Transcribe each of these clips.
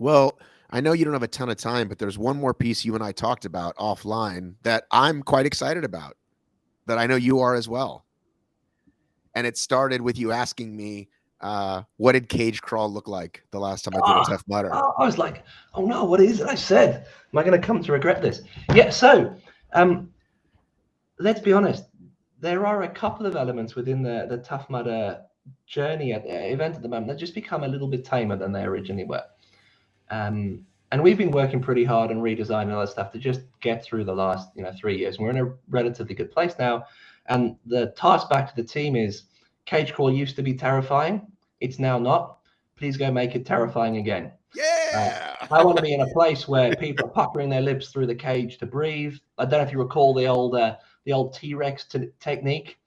Well, I know you don't have a ton of time, but there's one more piece you and I talked about offline that I'm quite excited about, that I know you are as well. And it started with you asking me, what did cage crawl look like the last time I did a Oh, Tough Mudder? I was like, oh no, what is it I said? Am I going to come to regret this? Yeah, so um, let's be honest. There are a couple of elements within the Tough Mudder journey at the event at the moment that just become a little bit tamer than they originally were. Um, and we've been working pretty hard on redesigning all that stuff to just get through the last 3 years. And we're in a relatively good place now. And the task back to the team is cage crawl used to be terrifying. It's now not. Please go make it terrifying again. Uh, Yeah. I want to be in a place where people are puckering their lips through the cage to breathe. I don't know if you recall the old T-Rex technique.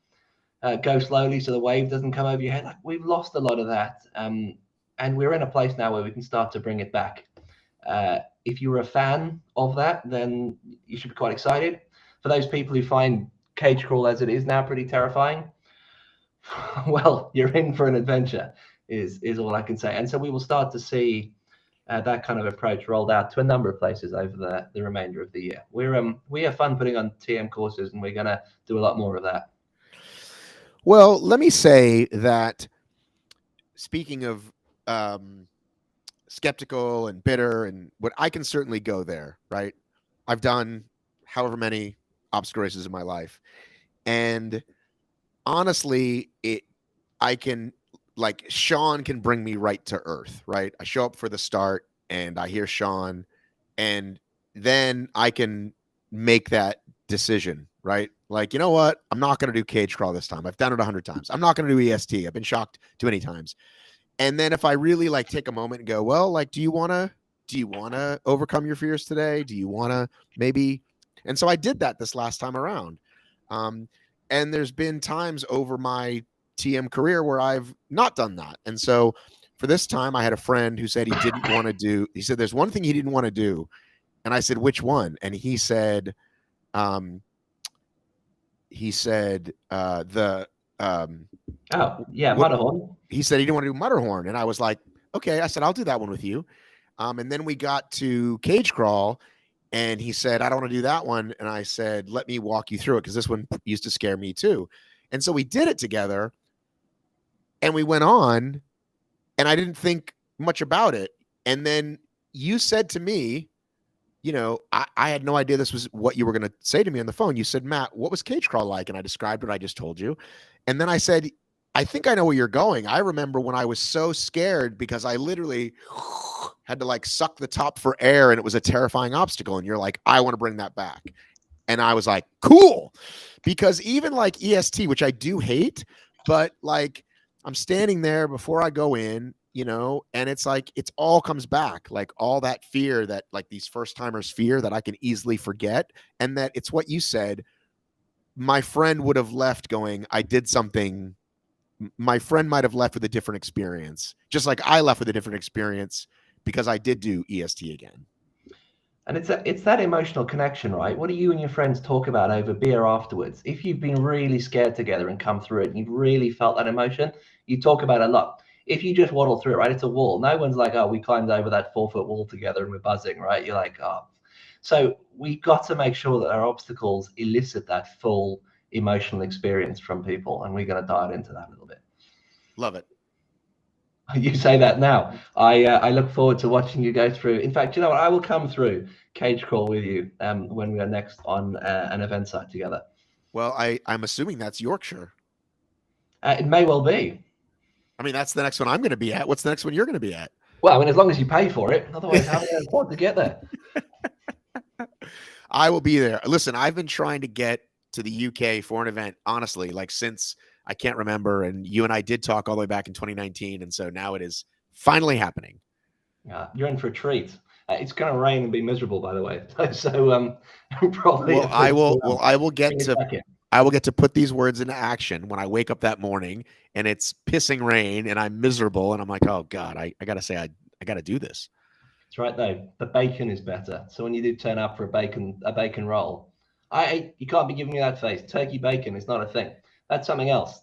Go slowly so the wave doesn't come over your head. Like we've lost a lot of that, and we're in a place now where we can start to bring it back. If you're a fan of that, then you should be quite excited. For those people who find cage crawl as it is now pretty terrifying, well, you're in for an adventure. Is all I can say. And so we will start to see that kind of approach rolled out to a number of places over the remainder of the year. We have fun putting on TM courses, and we're gonna do a lot more of that. Well, let me say that, speaking of um, skeptical and bitter, and what, I can certainly go there, right? I've done however many obstacle races in my life. And honestly, I can, like, Sean can bring me right to earth, right? I show up for the start and I hear Sean, and then I can make that decision, right? Like, you know what? I'm not going to do cage crawl this time. I've done it 100 times. I'm not going to do EST. I've been shocked too many times. And then if I really like take a moment and go, well, like, do you want to overcome your fears today? Do you want to maybe? And so I did that this last time around. Um, and there's been times over my TM career where I've not done that. And so for this time, I had a friend who said he didn't want to do, he said, there's one thing he didn't want to do. And I said, which one? And um, he said, um, Oh yeah, what, Matterhorn. he said he didn't want to do Mutterhorn. And I was like, okay. I said, I'll do that one with you. And then we got to cage crawl, and he said, I don't want to do that one. And I said, let me walk you through it, because this one used to scare me too. And so we did it together, and we went on, and I didn't think much about it. And then you said to me, I had no idea this was what you were going to say to me on the phone. You said, Matt, what was cage crawl like? And I described what I just told you. And then I said, I think I know where you're going. I remember when I was so scared because I literally had to like suck the top for air, and it was a terrifying obstacle. And you're like, I want to bring that back. And I was like, cool. Because even like EST, which I do hate, but like I'm standing there before I go in, and it's like it's all comes back, like all that fear that like these first timers fear that I can easily forget. And that it's what you said. My friend would have left going, I did something. My friend might have left with a different experience, just like I left with a different experience because I did do EST again. And it's that emotional connection, right? What do you and your friends talk about over beer afterwards? If you've been really scared together and come through it, and you've really felt that emotion, you talk about it a lot. If you just waddle through it, right, it's a wall. No one's like, oh, we climbed over that 4 foot wall together and we're buzzing, right? You're like, oh. So we've got to make sure that our obstacles elicit that full emotional experience from people, and we're going to dial into that a little bit. Love it. You say that now. I look forward to watching you go through. In fact, you know what? I will come through cage crawl with you when we are next on an event site together. Well, I'm assuming that's Yorkshire. It may well be. I mean, that's the next one I'm going to be at. What's the next one you're going to be at? Well, I mean, as long as you pay for it. Otherwise, how are we going to afford to get there? I will be there. Listen, I've been trying to get to the UK for an event, honestly, like since I can't remember. And you and I did talk all the way back in 2019. And so now it is finally happening. You're in for a treat. It's going to rain and be miserable, by the way. So probably. Well, I will. Well, I will get bring it to. back in. I will get to put these words into action when I wake up that morning and it's pissing rain and I'm miserable and I'm like, oh God, I got to say, I got to do this. That's right, though. The bacon is better. So when you do turn up for a bacon roll, you can't be giving me that face. Turkey bacon is not a thing. That's something else.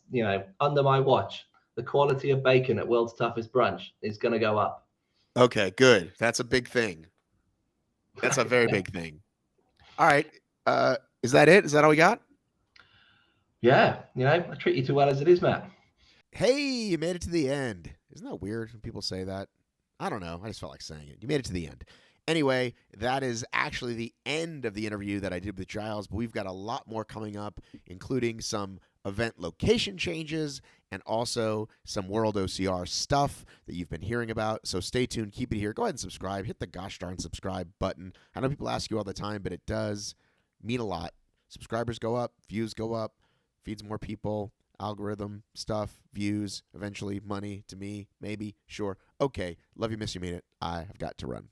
Under my watch, the quality of bacon at World's Toughest Brunch is going to go up. Okay, good. That's a big thing. That's a very Yeah. big thing. All right. Is that it? Is that all we got? Yeah, I treat you too well as it is, Matt. Hey, you made it to the end. Isn't that weird when people say that? I don't know. I just felt like saying it. You made it to the end. Anyway, that is actually the end of the interview that I did with Giles, but we've got a lot more coming up, including some event location changes and also some World OCR stuff that you've been hearing about. So stay tuned. Keep it here. Go ahead and subscribe. Hit the gosh darn subscribe button. I know people ask you all the time, but it does mean a lot. Subscribers go up, views go up, feeds more people, algorithm stuff, views, eventually money to me, maybe, sure. Okay, love you, miss you, mean it. I have got to run.